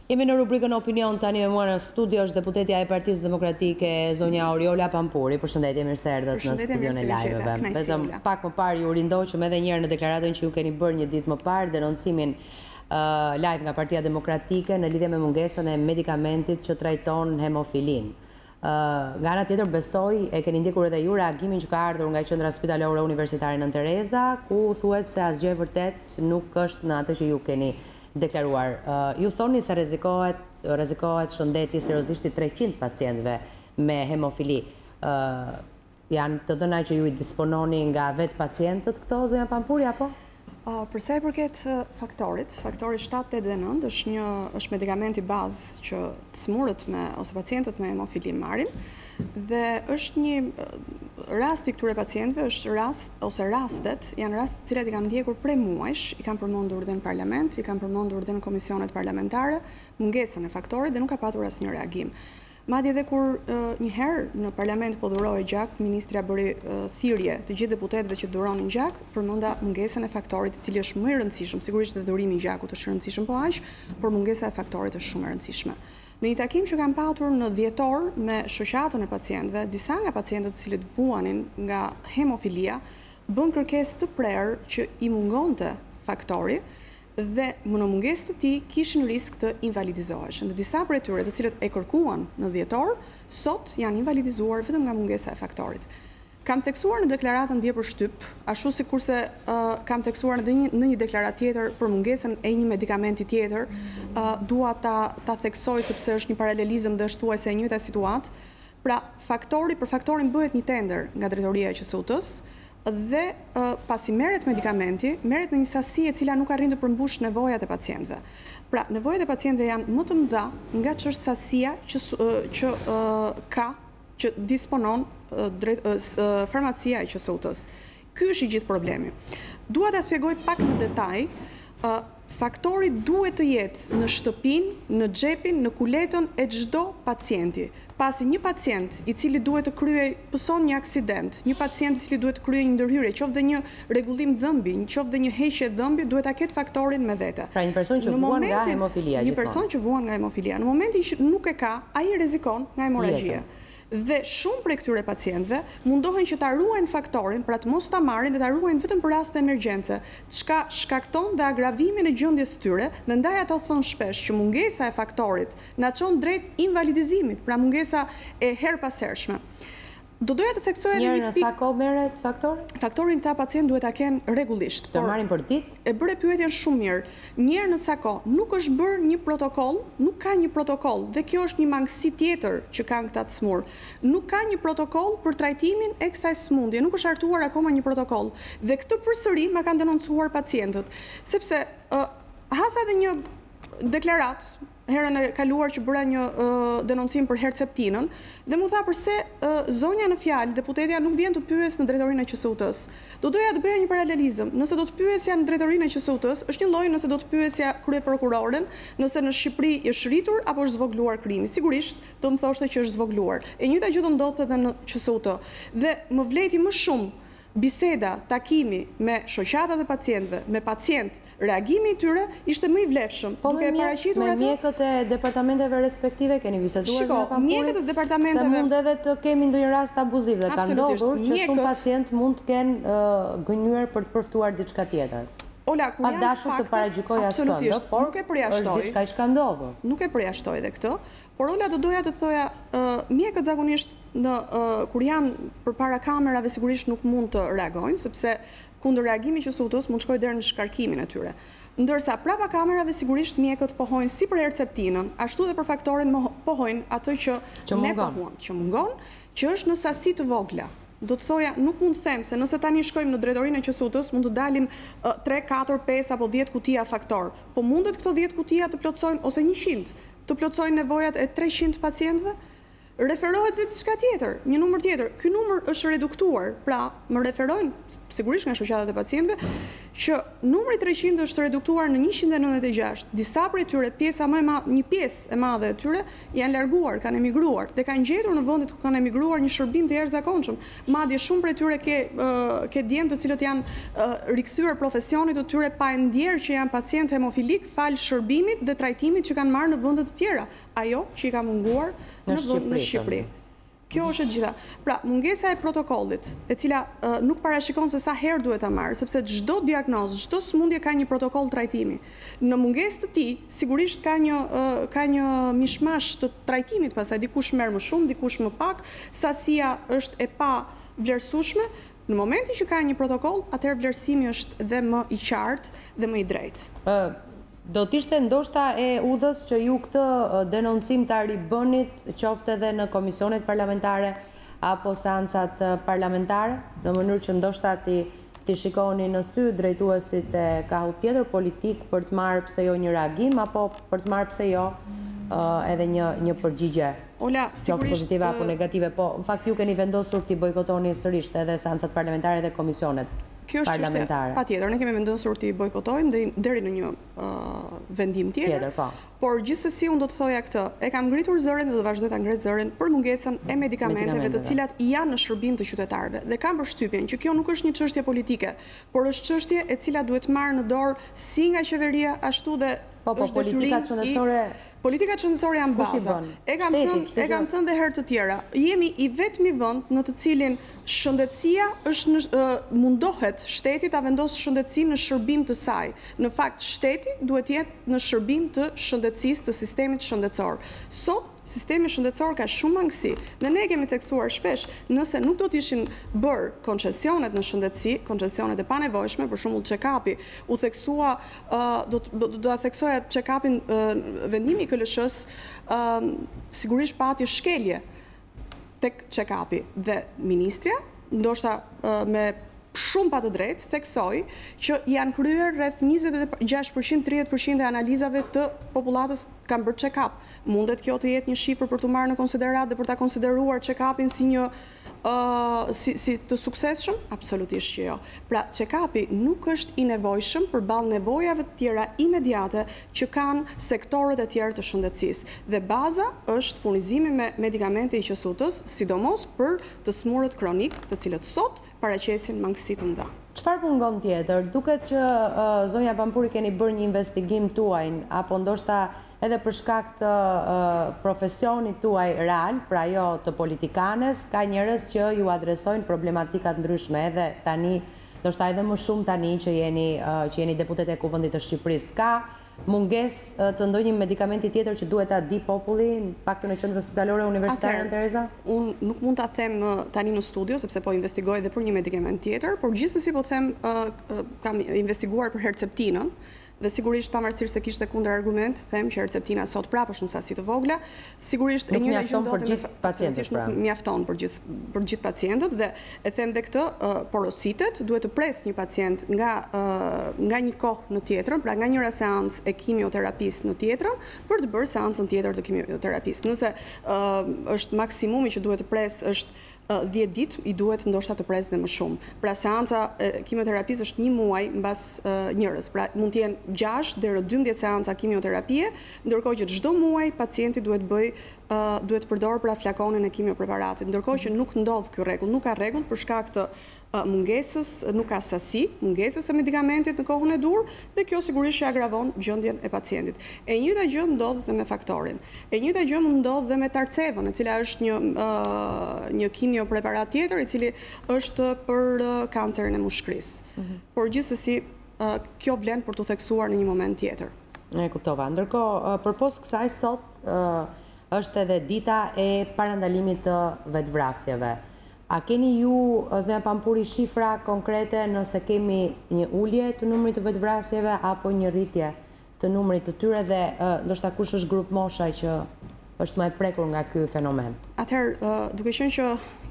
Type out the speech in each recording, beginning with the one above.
Jemi në rubrikën opinion, tani me mua në studio është deputetja e Partisë Demokratike, zonja Oriola Pampuri. Përshëndetje, mirë se erdhët në studion e live-eve. Vetëm pak më parë ju rindoqëm edhe njerë në deklaratën që ju keni bërë një ditë më parë, denoncimin live nga Partia Demokratike në lidhje me mungesën e medikamentit që trajton hemofilin. Nga ana tjetër besoj e keni ndjekur edhe ju reagimin që ka ardhur nga qendra spitalore universitare Nën Tereza, ku thuhet se asgjë vërtet nuk është në atë që ju keni deklaruar. Ju thoni se rrezikohet shëndeti seriozisht i 300 pacientëve me hemofili. Janë të dhëna që ju i dispononi nga vetë pacientët këto, zonja Pampuri, apo? Përsa i përket faktori 789 është medikamenti bazë që të smurët ose pacientët me hemofili marrin, dhe është një rasti këtyre pacientëve, është rastet, janë rastet cilat i kam ndjekur prej muajsh, i kam përmendur dhe në parlament, i kam përmendur dhe në komisionet parlamentare, mungesën e faktorit dhe nuk ka patur asnjë reagim. Madje edhe kur një herë në parlament po dhurohej gjak, ministrja bëri thirrje të gjithë deputetëve që dhuronin gjak, përmenda mungesën e faktorit, i cili është më i rëndësishëm. Sigurisht dhe dhurimi i gjakut është i rëndësishëm po aq, por mungesa e faktorit është shumë e rëndësishme. Në një takim që kam patur në dhjetor me shoqatën e pacientëve, disa nga pacientët të cilët vuanin nga hemofilia bën kërkesë të prerë që i mungonte faktori, dhe më në mungesë të tij kishin risk të invalidizoheshin. Dhe disa prej tyre të cilët e kërkuan në dhjetor, sot janë invalidizuar vetëm nga mungesa e faktorit. Kam theksuar në deklaratën dje për shtyp, ashtu sikurse kam theksuar në një deklaratë tjetër për mungesën e një medikamenti tjetër, dua ta theksoj sepse është një paralelizëm dhe është thuajse e njëjta situatë. Pra, për faktorin bëhet një tender nga drejtoria e QSUT-s, dhe pasi merret medikamenti, merret në një sasi e cila nuk arrin të përmbush nevojat e pacientëve. Pra, nevojat e pacientëve janë më të mëdha nga ç'është sasia që disponon farmacia e QSUT-s. Ky është i gjithë problemi. Dua ta shpjegoj pak në detaj. Faktori duhet të jetë në shtëpinë, në xhepin, në kuletën e çdo pacienti. Pasi një pacient i cili duhet të kryej pëson një aksident, një pacient i cili duhet të kryej një ndërhyrje, qoftë dhe një rregullim dhëmbi, qoftë dhe një heqje dhëmbi, duhet ta ketë faktorin me vete. Pra një person që vuan nga hemofilia. Një person që vuan nga hemofilia. Në momentin që nuk e ka, ai rrezikon nga hemorragjia. Dhe shumë prej këtyre pacientëve mundohen që ta ruajnë faktorin, pra të mos ta marrin dhe ta ruajnë vetëm për raste emergjence, çka shkakton dhe agravimin e gjendjes së tyre, dhe ndaj ato thon shpesh që mungesa e faktorit na çon drejt invalidizimit, pra mungesa e herpashershme. Do doja të theksoj edhe një pikë. Sa kohë merret faktori? Faktorin këta pacient duhet ta kenë rregullisht. Të marrin për ditë? E bëre pyetjen shumë mirë. Një herë në sa kohë, nuk është bërë një protokoll, nuk ka një protokoll, dhe kjo është një mangësi tjetër që kanë këta të smur. Nuk ka një protokoll për trajtimin e kësaj sëmundje, nuk është hartuar akoma një protokoll. Dhe këtë përsëri ma kanë denoncuar pacientët, sepse hasa edhe një deklarat herën e kaluar që bëra një denoncim për herceptinën, dhe mu tha përse zonja në fjalë, deputetja nuk vjen të pyes në drejtorinë e QSUT-s. Do doja të bëja një paralelizëm. Nëse do të pyesja në drejtorinë e QSUT-s, është një lloj nëse do të pyesja kryeprokuroren, nëse në Shqipëri është rritur apo është zvogluar krimi. Sigurisht do më thoshte që është zvogluar. E njëjta gjë do ndodhte edhe në QSUT. Dhe më vleti më shumë biseda, takimi me shoqatat e pacientëve, me pacient, reagimi i tyre ishte më i vlefshëm. Po me mjekët e departamenteve respektive keni biseduar me Pampuri? Mjekët e departamenteve... Se mund edhe të kemi ndonjë rast abuziv dhe ka ndodhur që shumë pacient mund të kenë gënyer për të përftuar diçka tjetër. Ola, pa dashur të paragjykoj askënd, por është diçka që ka ndodhur. Nuk e përjashtoj edhe këtë, por Ola do doja të thoja, mjekët zakonisht kur janë përpara kamerave sigurisht nuk mund të reagojnë, sepse kundër reagimit që QSUT-s mund shkojë deri në shkarkimin e tyre. Ndërsa prapa kamerave sigurisht mjekët pohojnë si për herceptinën, ashtu dhe për faktorin pohojnë atë që ne pohojmë, që mungon, që është në sasi të vogla. Do të thoja, nuk mund të them se nëse tani shkojmë në drejtorinë e QSUT-s, mund të dalim 3, 4, 5 apo 10 kutia faktor. Po mundet këto 10 kutia të plotësojnë, ose 100, të plotësojnë nevojat e 300 pacientëve? Referohet dhe diçka tjetër, një numër tjetër. Ky numër është reduktuar, pra më referojnë, sigurisht nga shoqatat e pacientëve, që numri 300 është reduktuar në 196. Disa prej tyre, një pjesë e madhe e tyre janë larguar, kanë emigruar dhe kanë gjetur në vendet ku kanë emigruar një shërbim të jashtëzakonshëm. Madje shumë prej tyre ke djemë të cilët janë rikthyer profesionit të tyre pa e ndjerë që janë pacient hemofilik fal shërbimit dhe trajtimit që kanë marrë në vende të tjera. Ajo që i ka munguar në Shqipëri. Kjo është e gjitha. Pra, mungesa e protokollit, e cila nuk parashikon se sa herë duhet ta marrë, sepse çdo diagnozë, çdo sëmundje ka një protokoll trajtimi. Në mungesë të tij, sigurisht ka një mishmash të trajtimit, pastaj dikush merr më shumë, dikush më pak, sasia është e pa vlerësueshme. Në momentin që ka një protokoll, atëherë vlerësimi është dhe më i qartë dhe më i drejtë. Do t'ishte ndoshta e udhës që ju këtë denoncim ta ribënit qofte edhe në komisionet parlamentare apo seancat parlamentare, në mënyrë që ndoshta ti shikoni në sy drejtuesit e kahut tjetër politik për të marrë pse jo një reagim apo për të marrë pse jo edhe një përgjigje qoftë pozitive apo negative, po në fakt ju keni vendosur t'i bojkotoni sërish edhe seancat parlamentare dhe komisionet. Kjo është çështje patjetër, ne kemi vendosur t'i bojkotojmë deri në një vendim tjetër. Por gjithsesi unë do të thoja këtë, e kam ngritur zërin dhe do vazhdoj ta ngres zërin për mungesën e medikamenteve të cilat janë në shërbim të qytetarëve. Dhe kam përshtypjen që kjo nuk është një çështje politike, por është çështje e cila duhet marrë në dorë si nga qeveria ashtu dhe politikat shëndetësore. Politikat shëndetësore janë baza. E kam thënë dhe herë të tjera, jemi i vetmi vend në të cilin shëndetësia mundohet shteti ta vendosë shëndetësinë në shërbim të saj. Në fakt, shteti duhet jetë në shërbim të shëndetësisë të sistemit shëndetësor. Sot, sistemi shëndetësor ka shumë mangësi dhe ne kemi theksuar shpesh, nëse nuk do t'ishin bërë koncesionet në shëndetësi, koncesionet e panevojshme, për shembull check-upi, u theksua, do ta theksoja check-upin vendimi i KLSH-s, sigurisht pati shkelje tek check-upi dhe ministrja, ndoshta me shumë pa të drejtë, theksoi që janë kryer rreth 26%-30% e analizave të popullatës kanë bërë check-up. Mundet kjo të jetë një shifër për të marrë në konsiderat dhe për ta konsideruar check-upin si një si të suksesshëm? Absolutisht që jo. Pra, check-upi nuk është i nevojshëm përballë nevojave të tjera imediate që kanë sektorët e tjerë të shëndetësisë. Dhe baza është furnizimi me medikamente i QSUT-s, sidomos për të smurët kronik, të cilët sot paraqesin mangësi të mëdha. Çfarë mungon tjetër? Duket që zonja Pampuri keni bërë një investigim tuaj, apo ndoshta edhe për shkak të profesionit tuaj real, pra jo të politikanes, ka njerëz që ju adresojnë problematikat ndryshme edhe tani, ndoshta edhe më shumë tani që jeni deputet e Kuvendit të Shqipërisë. Ka mungesë të ndonjë medikamenti tjetër që duhet ta di populli, paktën në qendrën spitalore universitare Nën Tereza? Unë nuk mund ta them tani në studio sepse po investigoj edhe për një medikament tjetër, por gjithsesi po them kam investiguar për herceptinën. Dhe sigurisht pavarësisht se kishte kundër argument, them që herceptina sot prapë është në sasi të vogla. Sigurisht nuk mjafton për gjithë pacientët, pra. Mjafton për gjithë pacientët dhe e them dhe këtë, porositet duhet të pres një pacient nga një kohë në tjetrën, pra nga njëra seancë e kimioterapisë në tjetrën, për të bërë seancën tjetër të kimioterapisë. Nëse është maksimumi që duhet të pres është 10 ditë, i duhet ndoshta të pres dhe më shumë. Pra seanca kimioterapisë është 1 muaj mbas njërës. Pra mund të jenë 6 deri 12 seanca kimioterapie, ndërkohë që çdo muaj pacienti duhet përdorë pra flakonin e kimiopreparatit. Ndërkohë që nuk ndodh ky rregull, nuk ka rregull për shkak të mungesës, nuk ka sasi, mungesës e medikamentit në kohën e dur, dhe kjo sigurisht që agravon gjendjen e pacientit. E njëjta gjë ndodh dhe me faktorin. E njëjta gjë ndodh dhe me tarcevën, e cila është një kimiopreparat tjetër, i cili është për kancerin e mushkërisë. Por gjithsesi kjo vlen për të theksuar në një moment tjetër. E kuptova. Ndërkohë, përpos kësaj sot është edhe dita e parandalimit të vetvrasjeve. A keni ju, zonja Pampuri, shifra konkrete nëse kemi një ulje të numrit të vetvrasjeve apo një rritje të numrit të tyre dhe ndoshta kush është grup mosha që është më e prekur nga ky fenomen? Atëherë, duke qenë që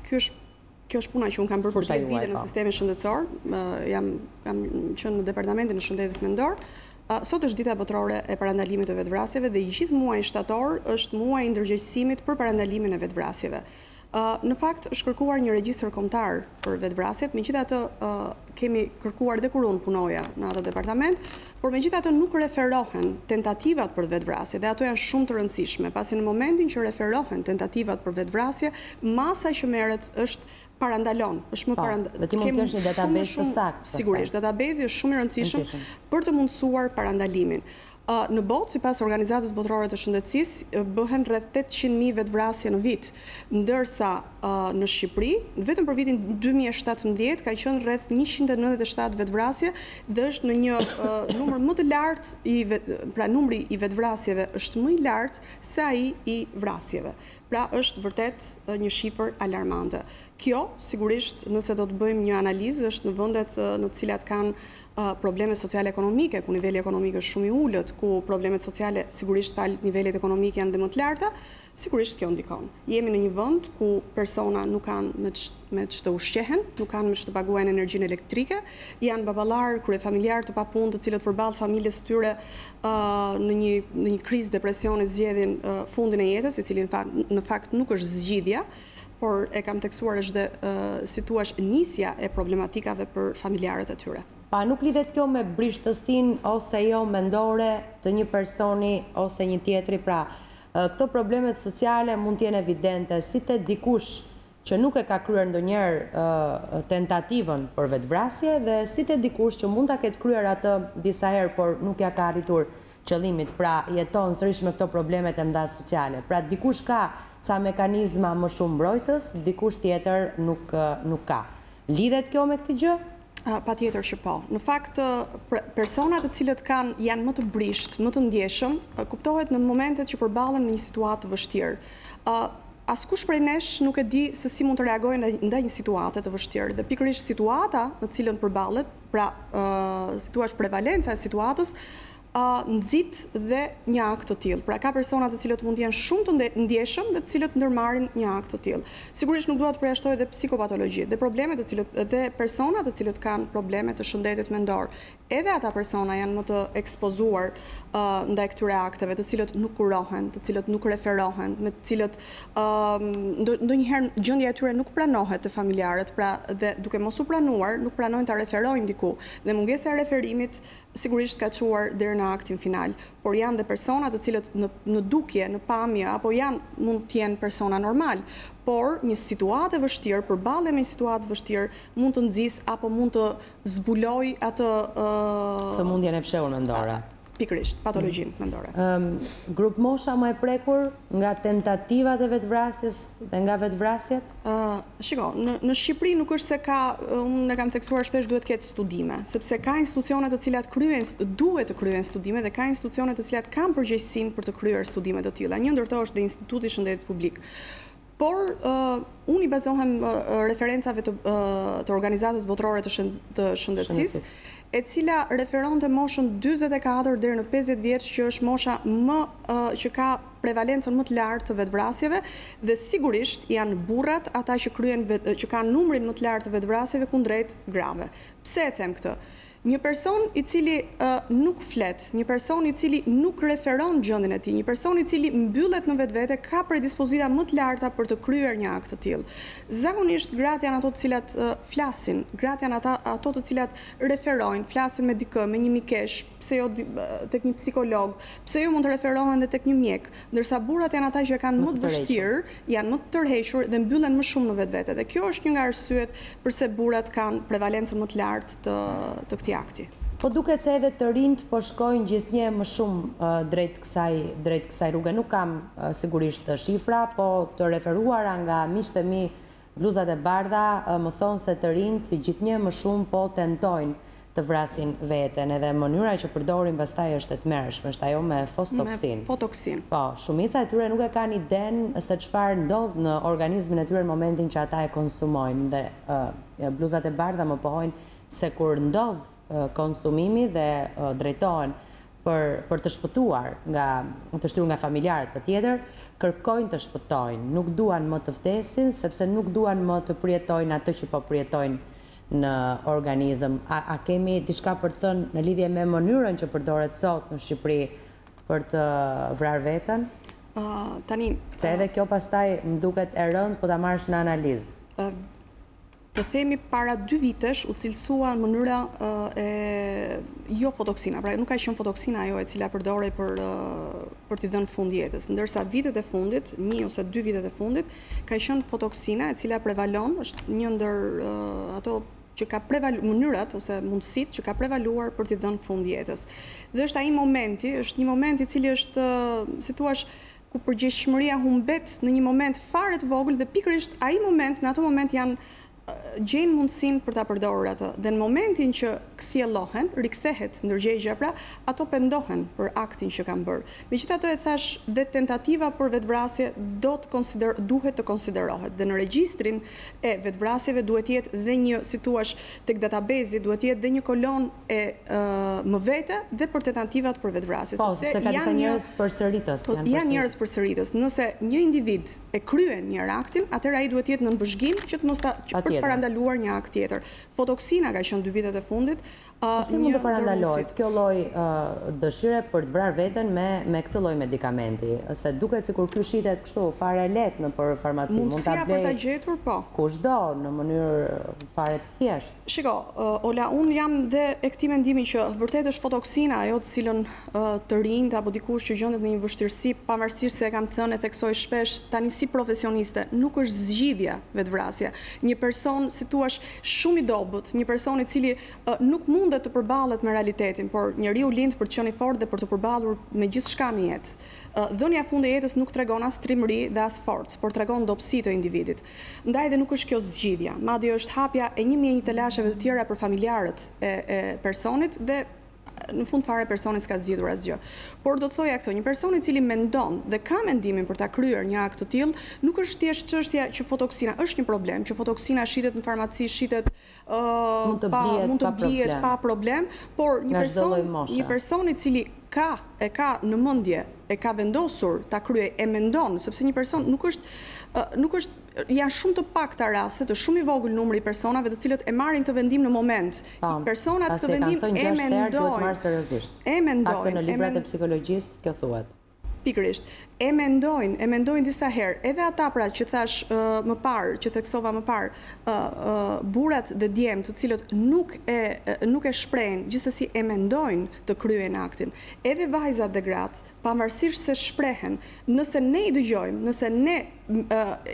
kjo është puna që unë kam bërë për 10 vite në sistemin shëndetësor, kam qenë në departamentin e shëndetit mendor. Sot është dita botërore e parandalimit të vetvrasjeve dhe i gjithë muaji shtator është muaji i ndërgjegjësimit për parandalimin e vetvrasjeve. Në fakt është kërkuar një regjistër kombëtar për vetvrasjet, megjithatë kemi kërkuar dhe kur unë punoja në atë departament, por megjithatë nuk referohen tentativat për vetvrasje dhe ato janë shumë të rëndësishme, pasi në momentin që referohen tentativat për vetvrasje, masa që merret është parandalon, është më parandalon. Dhe ti mund të kesh një database të saktë. Sigurisht, database është shumë i rëndësishëm për të mundësuar parandalimin. Në botë, sipas Organizatës Botërore të Shëndetësisë, bëhen rreth 800.000 vetvrasje në vit, ndërsa në Shqipëri, vetëm për vitin 2017 ka qenë rreth 197 vetvrasje dhe është në një numër më të lartë, pra numri i vetvrasjeve është më i lartë se ai i vrasjeve. Pra është vërtet një shifër alarmante. Kjo, sigurisht, nëse do të bëjmë një analizë, është në vendet në të cilat kanë probleme sociale ekonomike, ku niveli ekonomik është shumë i ulët, ku problemet sociale sigurisht falë nivelet ekonomike janë dhe më të larta, sigurisht kjo ndikon. Jemi në një vend ku persona nuk kanë me që të ushqehen, nuk kanë me që të paguajnë energjinë elektrike, janë baballar, kryefamiljar të papunë, të cilët përballë familjes së tyre në një krizë depresioni zgjedhin fundin e jetës, i cili në fakt nuk është zgjidhja, por e kam teksuar është dhe si thua nisja e problematikave për familjarët e tyre. Pa nuk lidhet kjo me brishtësinë ose jo mendore të një personi ose një tjetri, pra këto problemet sociale mund t'jenë evidente si te dikush që nuk e ka kryer ndonjëherë tentativën për vetvrasje dhe si te dikush që mund ta ketë kryer atë disa herë por nuk ja ka arritur qëllimit, pra jeton sërish me këto problemet e mëdha sociale. Pra dikush ka ca mekanizma më shumë mbrojtës, dikush tjetër nuk ka. Lidhet kjo me këtë gjë? Pa tjetër që po. Në fakt, personat të cilët janë më të brisht, më të ndjeshëm, kuptohet në momentet që përballen me një situatë të vështirë. Askush prej nesh nuk e di se si mund të reagojë ndaj një situate të vështirë. Dhe pikërisht situata në cilën përballet, pra si thua prevalenca e situatës, nxit dhe një akt të tillë. Pra ka persona të cilët mund të jenë shumë të ndjeshëm dhe të cilët ndërmarrin një akt të tillë. Sigurisht nuk dua të përjashtoj edhe psikopatologji, dhe problemet të cilët dhe persona të cilët kanë probleme të shëndetit mendor. Edhe ata persona janë më të ekspozuar ndaj këtyre akteve, të cilët nuk kurohen, të cilët nuk referohen, me të cilët ndonjëherë gjendja e tyre nuk pranohet të familjarët, pra dhe duke mos u pranuar, nuk pranojnë ta referojnë diku. Dhe mungesa e referimit sigurisht ka çuar deri në aktin final, por janë dhe persona të cilët në dukje, në pamje, apo mund të jenë persona normal, por një situatë e vështirë, përballje me një situatë vështirë, mund të nxjisë apo mund të zbulojë atë sëmundjen e fshehur mendore. Pikërisht, patologjinë mendore. Grup mosha më e prekur nga tentativat e vetvrasjes dhe nga vetvrasjet? Shiko, në Shqipëri nuk është se ka, unë e kam theksuar shpesh, duhet të ketë studime, sepse ka institucione të cilat duhet të kryejnë studime dhe ka institucione të cilat kanë përgjegjësinë për të kryer studime të tilla. Një ndër to është dhe Instituti i Shëndetit Publik. Por unë i bazohem referencave të Organizatës Botërore të Shëndetësisë, e cila referon të moshën 44 deri në 50 vjeç, që është mosha që ka prevalencën më të lartë të vetvrasjeve, dhe sigurisht janë burrat ata që kanë numrin më të lartë të vetvrasjeve kundrejt grave. Pse e them këtë? Një person i cili nuk flet, një person i cili nuk referon gjendjen e tij, një person i cili mbyllet në vetvete ka predispozita më të larta për të kryer një akt të tillë. Zakonisht gratë janë ato të cilat flasin, gratë janë ato të cilat referojnë, flasin me dikë, me një mikesh, pse jo tek një psikolog, pse jo mund të referohen edhe tek një mjek, ndërsa burrat janë ata që kanë më të vështirë, janë më të tërhequr dhe mbyllen më shumë në vetvete. Dhe kjo është një nga arsyet pse burrat kanë prevalencën më të lartë të këtij akti. Po duket se edhe të rinjt po shkojnë gjithnjë më shumë drejt kësaj rruge. Nuk kam sigurisht shifra, po të referuara nga miqtë e mi bluzat e bardha më thonë se të rinjt gjithnjë më shumë po tentojnë të vrasin veten, edhe mënyra që përdorin pastaj është e tmerrshme, është ajo me fostoksin. Me fotoksin. Po, shumica e tyre nuk e kanë idenë se çfarë ndodh në organizmin e tyre në momentin që ata e konsumojnë. Dhe bluzat e bardha më pohojnë se kur ndodh konsumimi dhe drejtohen për të shpëtuar të shtyruar nga familjarët, patjetër kërkojnë të shpëtojnë, nuk duan më të vdesin sepse nuk duan më të përjetojnë atë që po përjetojnë në organizëm. A kemi diçka për të thënë në lidhje me mënyrën që përdoret sot në Shqipëri për të vrarë veten? Tani, se edhe kjo pastaj më duket e rëndë po ta marrësh në analizë. të themi para 2 vitesh u cilësua në mënyra jo fotoksina, pra nuk ka qenë fotoksina ajo e cila përdorej për t'i dhënë fund jetës, ndërsa vitet e fundit, 1 ose 2 vitet e fundit, ka qenë fotoksina e cila prevalon, është një ndër ato që ka mënyrat ose mundësitë që ka prevaluar për t'i dhënë fund jetës. Dhe është ai momenti, është një moment i cili është, si thua, ku përgjegjësia humbet në një moment fare të vogël dhe pikërisht ai moment, në ato moment gjejnë mundësinë për ta përdorur atë. Dhe në momentin që kthjellohen, rikthehet ndërgjegja, pra ato pendohen për aktin që kanë bërë. Megjithatë e thash, dhe tentativa për vetvrasje duhet të konsiderohet. Dhe në regjistrin e vetvrasjeve duhet jetë dhe një, si thua, tek database duhet jetë dhe një kolon e mëvete dhe për tentativat për vetvrasje. Po, sepse ka disa njerëz përsëritës. Janë njerëz përsëritës. Nëse një individ e kryen një aktin, atëherë ai duhet jetë në vëzhgim që të mos ta parandaluar një akt tjetër. Fotoksina ka qenë 2 vitet e fundit. Si mund të parandalohet kjo lloj dëshire për të vrarë veten me këtë lloj medikamenti? Se duket sikur ky shitet kështu fare lehtë nëpër farmaci, mund ta blej për ta gjetur, po. Kushdo në mënyrë fare të thjeshtë. Shiko, Ola, unë jam dhe e këtij mendimi që vërtet është fotoksina ajo të cilën të rinjt apo dikush që gjendet në një vështirësi, pavarësisht se e kam thënë e theksoj shpesh, tani si profesioniste, nuk është zgjidhja vetvrasja. Një person, si thua, shumë i dobët, një person i cili nuk mundet të përballet me realitetin, por njeriu lind për të qenë i fortë dhe për të përballur me gjithçka në jetë. Dhënia e fundit e jetës nuk tregon as trimëri dhe as forcë, por tregon dobësi të individit. Ndaj dhe nuk është kjo zgjidhja, madje është hapja e 1001 të lasheve të tjera për familjarët e personit dhe në fund fare personi s'ka zgjidhur asgjë. Por do të thoja këto, një person i cili mendon dhe ka mendimin për ta kryer një akt të tillë, nuk është thjesht çështja që fotoksina është një problem, që fotoksina shitet në farmaci, shitet mund të blihet pa problem, por një person i cili e ka në mendje, e ka vendosur ta kryej, e mendon, sepse një person nuk është janë shumë të pakta raste, të shumë i vogël numri i personave të cilët e marrin këtë vendim në moment. Personat këtë vendim e mendojnë. Ato në librat e psikologjisë kjo thuhet. Pikërisht. E mendojnë disa herë. Edhe ata pra që thash më parë, që theksova më parë, burrat dhe djemt të cilët nuk e shprehin, gjithsesi e mendojnë të kryejnë aktin. Edhe vajzat dhe gratë, pavarësisht se shprehen, nëse ne i dëgjojmë, nëse ne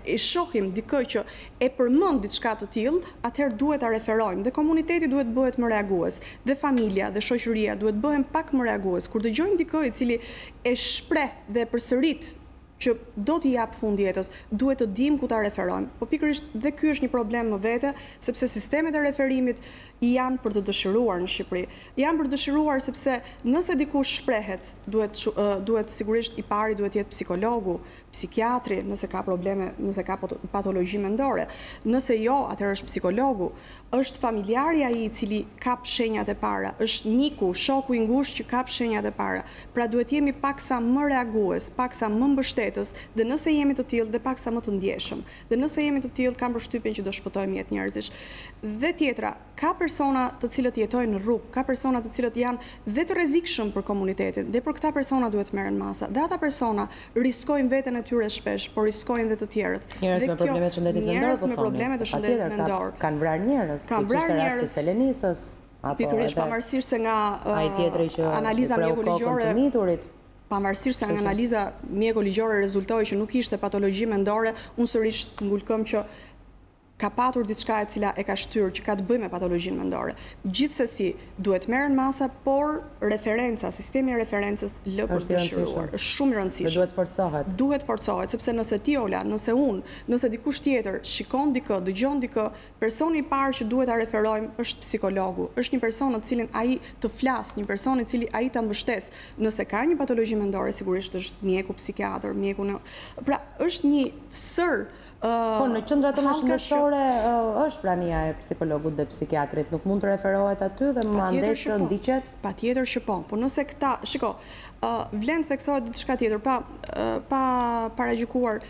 i shohim dikë që e përmend diçka të tillë, atëherë duhet ta referojmë dhe komuniteti duhet bëhet më reagues, dhe familja dhe shoqëria duhet bëhen pak më reagues. Kur dëgjojmë dikë i cili e shpreh dhe përsërit që do t'i jap fund jetës, duhet të dimë ku ta referojmë. Po pikërisht dhe ky është një problem më vete, sepse sistemet e referimit janë për të dëshiruar në Shqipëri. Janë për të dëshiruar sepse nëse dikush shprehet, duhet sigurisht i pari duhet jetë psikologu, psikiatri, nëse ka probleme, nëse ka patologji mendore. Nëse jo, atëherë është psikologu, është familjari ai i cili kap shenjat e para, është miku, shoku i ngushtë që kap shenjat e para. Pra duhet jemi paksa më reagues, paksa më mbështetës, dhe nëse jemi të tillë dhe paksa më të ndjeshëm. Dhe nëse jemi të tillë, kam përshtypjen që do shpëtojmë jetë njerëzish. Dhe tjetra, ka persona të cilët jetojnë në rrugë, ka persona të cilët janë dhe të rrezikshëm për komunitetin, dhe për këta persona duhet merren masa. Dhe ata persona riskojnë veten e tyre shpesh, por riskojnë dhe të tjerët. Njerëz me probleme të shëndetit mendor, njerëz me probleme të shëndetit mendor. Kanë vrarë njerëz, siç është rasti i Selenisës, pikërisht pavarësisht se nga analiza mjekoligjore, pavarësisht se nga analiza mjekoligjore rezultoi që nuk ishte patologji mendore, unë sërish ngulkëm që ka patur diçka e cila e ka shtyr që ka të bëjë me patologjinë mendore. Gjithsesi, duhet merren masa, por referenca, sistemi i referencës lë për të dëshiruar. Është shumë i rëndësishëm. Duhet forcohet. Duhet forcohet, sepse nëse ti Ola, nëse unë, nëse dikush tjetër shikon dikë, dëgjon dikë, personi i parë që duhet ta referojmë është psikologu. Është një person në të cilin ai të flas, një person i cili ai ta mbështes. Nëse ka një patologji mendore, sigurisht është mjeku psikiatër, pra është një sër. Po në qendrat tona shëndetësore është prania e psikologut dhe psikiatrit, nuk mund të referohet aty dhe mandet të ndiqet? Patjetër që po, por nëse këta, shiko, vlen të theksohet diçka tjetër, pa paragjykuar,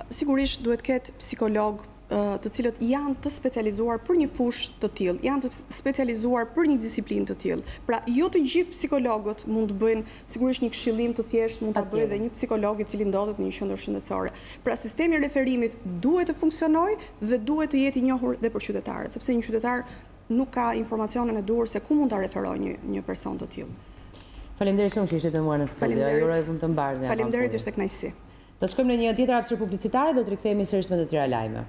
sigurisht duhet ketë psikolog të cilët janë të specializuar për një fushë të tillë, janë të specializuar për një disiplinë të tillë. Pra, jo të gjithë psikologët mund të bëjnë, sigurisht një këshillim të thjeshtë mund ta bëjë edhe një psikolog i cili ndodhet në një qendër shëndetësore. Pra, sistemi i referimit duhet të funksionojë dhe duhet të jetë i njohur dhe për qytetarët, sepse një qytetar nuk ka informacionin e duhur se ku mund ta referojë një person të tillë. Faleminderit shumë që ishit me mua në studio. Ju uroj punë të mbarë. Faleminderit, ishte kënaqësi. Do të shkojmë në një tjetër hapësirë publicitare, do të rikthehemi sërish me të tjera lajme.